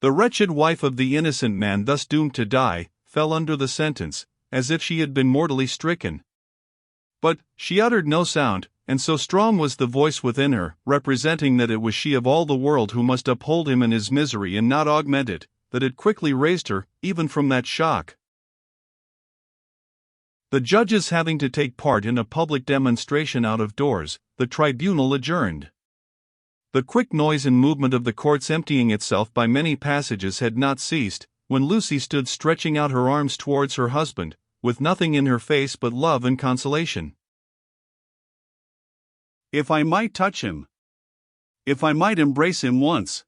The wretched wife of the innocent man thus doomed to die, fell under the sentence, as if she had been mortally stricken. But she uttered no sound, and so strong was the voice within her, representing that it was she of all the world who must uphold him in his misery and not augment it, that it quickly raised her, even from that shock. The judges having to take part in a public demonstration out of doors, the tribunal adjourned. The quick noise and movement of the courts emptying itself by many passages had not ceased, when Lucy stood stretching out her arms towards her husband, with nothing in her face but love and consolation. "If I might touch him! If I might embrace him once!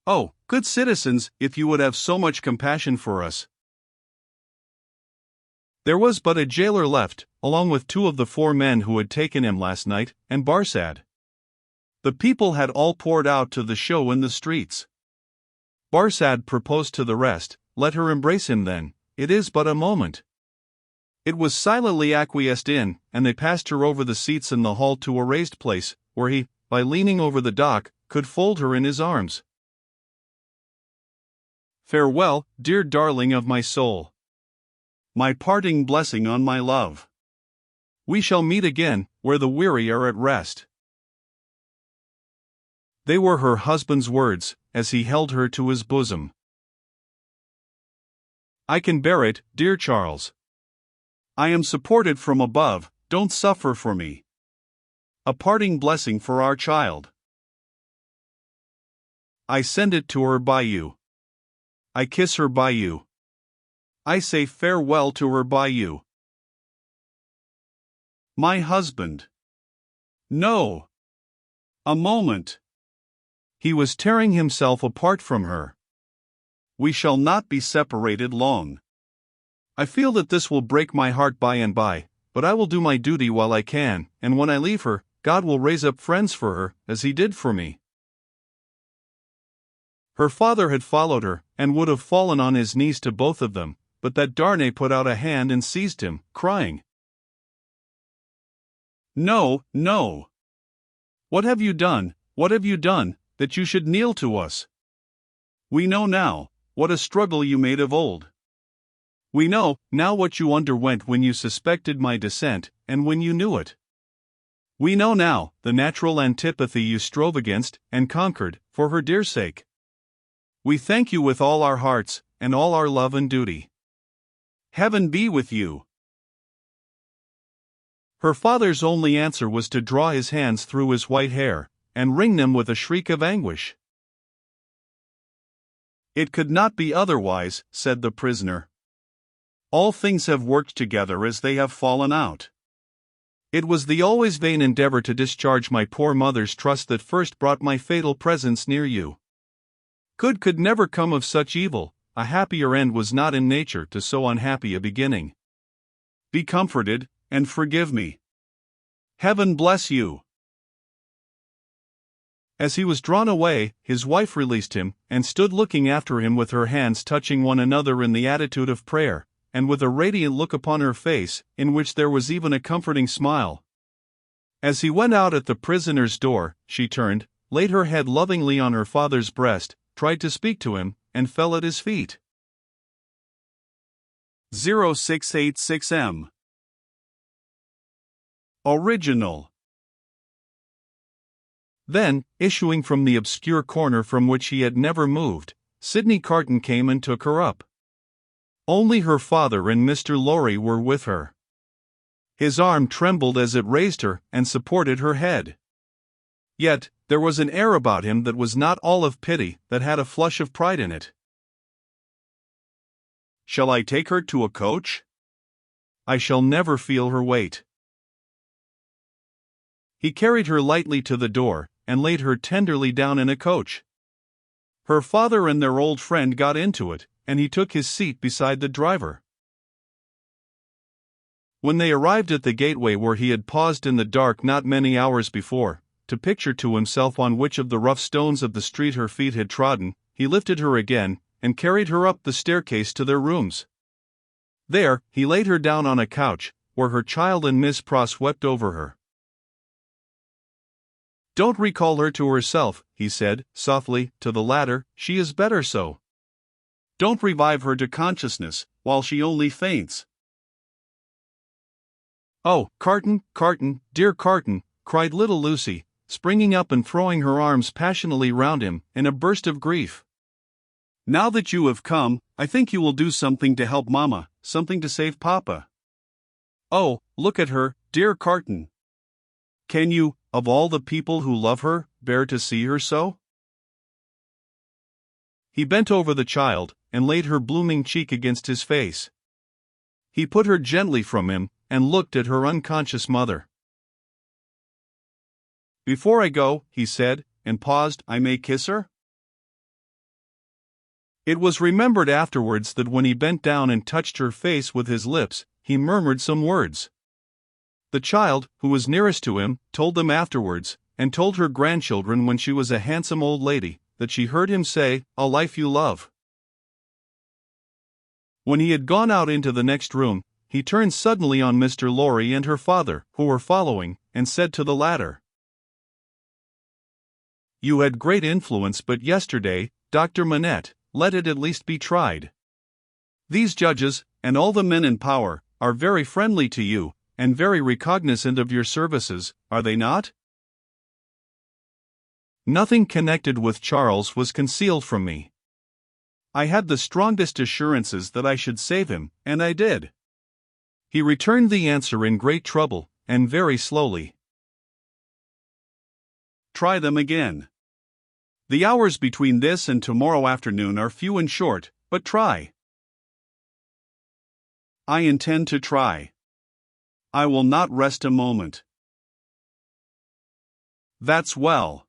Oh, good citizens, if you would have so much compassion for us!" There was but a jailer left, along with 2 of the 4 men who had taken him last night, and Barsad. The people had all poured out to the show in the streets. Barsad proposed to the rest, "Let her embrace him then, it is but a moment." It was silently acquiesced in, and they passed her over the seats in the hall to a raised place, where he, by leaning over the dock, could fold her in his arms. "Farewell, dear darling of my soul. My parting blessing on my love. We shall meet again, where the weary are at rest." They were her husband's words, as he held her to his bosom. "I can bear it, dear Charles. I am supported from above, don't suffer for me. A parting blessing for our child. I send it to her by you. I kiss her by you. I say farewell to her by you. My husband. No! A moment!" He was tearing himself apart from her. "We shall not be separated long. I feel that this will break my heart by and by, but I will do my duty while I can, and when I leave her, God will raise up friends for her, as He did for me." Her father had followed her, and would have fallen on his knees to both of them, but that Darnay put out a hand and seized him, crying, "No, no! What have you done, that you should kneel to us? We know now, what a struggle you made of old. We know, now what you underwent when you suspected my descent, and when you knew it. We know now, the natural antipathy you strove against, and conquered, for her dear sake. We thank you with all our hearts, and all our love and duty. Heaven be with you." Her father's only answer was to draw his hands through his white hair, and wring them with a shriek of anguish. "It could not be otherwise," said the prisoner. "All things have worked together as they have fallen out. It was the always vain endeavor to discharge my poor mother's trust that first brought my fatal presence near you. Good could never come of such evil, a happier end was not in nature to so unhappy a beginning. Be comforted, and forgive me. Heaven bless you." As he was drawn away, his wife released him, and stood looking after him with her hands touching one another in the attitude of prayer, and with a radiant look upon her face, in which there was even a comforting smile. As he went out at the prisoner's door, she turned, laid her head lovingly on her father's breast, tried to speak to him, and fell at his feet. 0686M Original. Then, issuing from the obscure corner from which he had never moved, Sidney Carton came and took her up. Only her father and Mr. Lorry were with her. His arm trembled as it raised her and supported her head. Yet, there was an air about him that was not all of pity, that had a flush of pride in it. "Shall I take her to a coach? I shall never feel her weight." He carried her lightly to the door, and laid her tenderly down in a coach. Her father and their old friend got into it, and he took his seat beside the driver. When they arrived at the gateway where he had paused in the dark not many hours before, to picture to himself on which of the rough stones of the street her feet had trodden, he lifted her again, and carried her up the staircase to their rooms. There, he laid her down on a couch, where her child and Miss Pross wept over her. Don't recall her to herself, he said, softly, to the latter, she is better so. Don't revive her to consciousness, while she only faints. Oh, Carton, Carton, dear Carton, cried little Lucy, springing up and throwing her arms passionately round him, in a burst of grief. Now that you have come, I think you will do something to help Mamma, something to save Papa. Oh, look at her, dear Carton. Can you, of all the people who love her, bear to see her so? He bent over the child, and laid her blooming cheek against his face. He put her gently from him, and looked at her unconscious mother. Before I go, he said, and paused, I may kiss her? It was remembered afterwards that when he bent down and touched her face with his lips, he murmured some words. The child, who was nearest to him, told them afterwards, and told her grandchildren when she was a handsome old lady, that she heard him say, "A life you love." When he had gone out into the next room, he turned suddenly on Mr. Lorry and her father, who were following, and said to the latter, "You had great influence but yesterday, Dr. Manette, let it at least be tried. These judges, and all the men in power, are very friendly to you, and very recognizant of your services, are they not?" Nothing connected with Charles was concealed from me. I had the strongest assurances that I should save him, and I did. He returned the answer in great trouble, and very slowly. Try them again. The hours between this and tomorrow afternoon are few and short, but try. I intend to try. I will not rest a moment. That's well.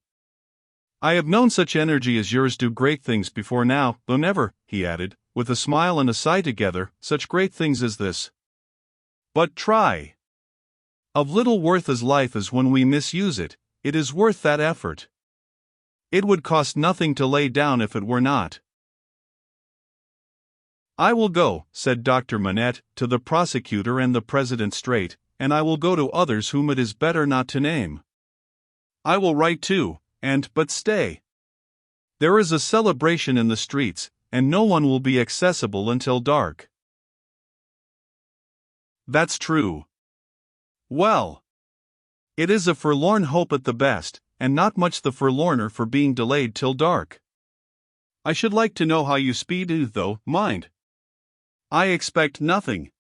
I have known such energy as yours do great things before now, though never, he added, with a smile and a sigh together, such great things as this. But try. Of little worth as life is when we misuse it, it is worth that effort. It would cost nothing to lay down if it were not. I will go, said Dr. Manette, to the prosecutor and the president straight, and I will go to others whom it is better not to name. I will write too, but stay. There is a celebration in the streets, and no one will be accessible until dark. That's true. Well, it is a forlorn hope at the best, and not much the forlorner for being delayed till dark. I should like to know how you speed it, though, mind. I expect nothing.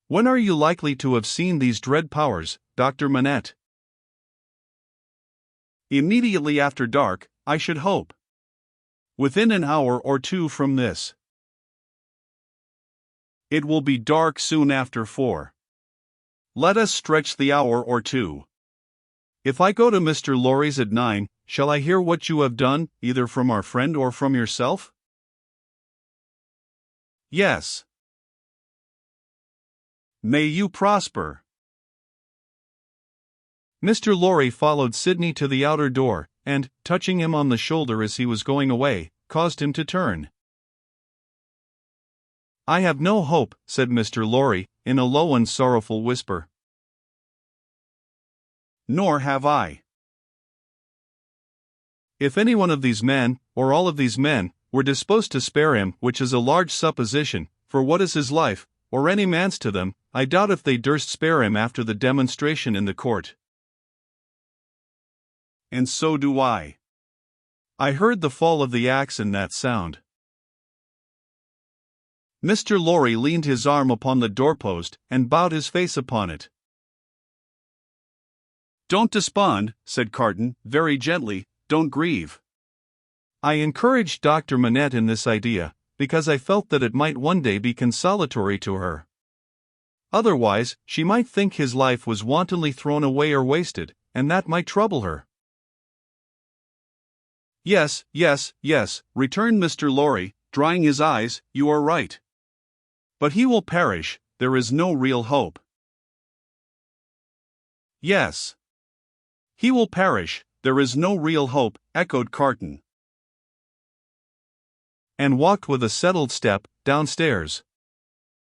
When are you likely to have seen these dread powers, Dr. Manette? Immediately after dark, I should hope. Within an hour or two from this. It will be dark soon after 4. Let us stretch the hour or two. If I go to Mr. Lorry's at 9, shall I hear what you have done, either from our friend or from yourself? Yes. May you prosper. Mr. Lorry followed Sidney to the outer door, and, touching him on the shoulder as he was going away, caused him to turn. I have no hope, said Mr. Lorry, in a low and sorrowful whisper. Nor have I. If any one of these men, or all of these men, were disposed to spare him, which is a large supposition, for what is his life, or any man's to them, I doubt if they durst spare him after the demonstration in the court. And so do I. I heard the fall of the axe in that sound. Mr. Lorry leaned his arm upon the doorpost, and bowed his face upon it. Don't despond, said Carton, very gently, don't grieve. I encouraged Dr. Manette in this idea, because I felt that it might one day be consolatory to her. Otherwise, she might think his life was wantonly thrown away or wasted, and that might trouble her. Yes, yes, yes, returned Mr. Lorry, drying his eyes, you are right. But he will perish, there is no real hope. Yes. He will perish, there is no real hope, echoed Carton. And walked with a settled step, downstairs.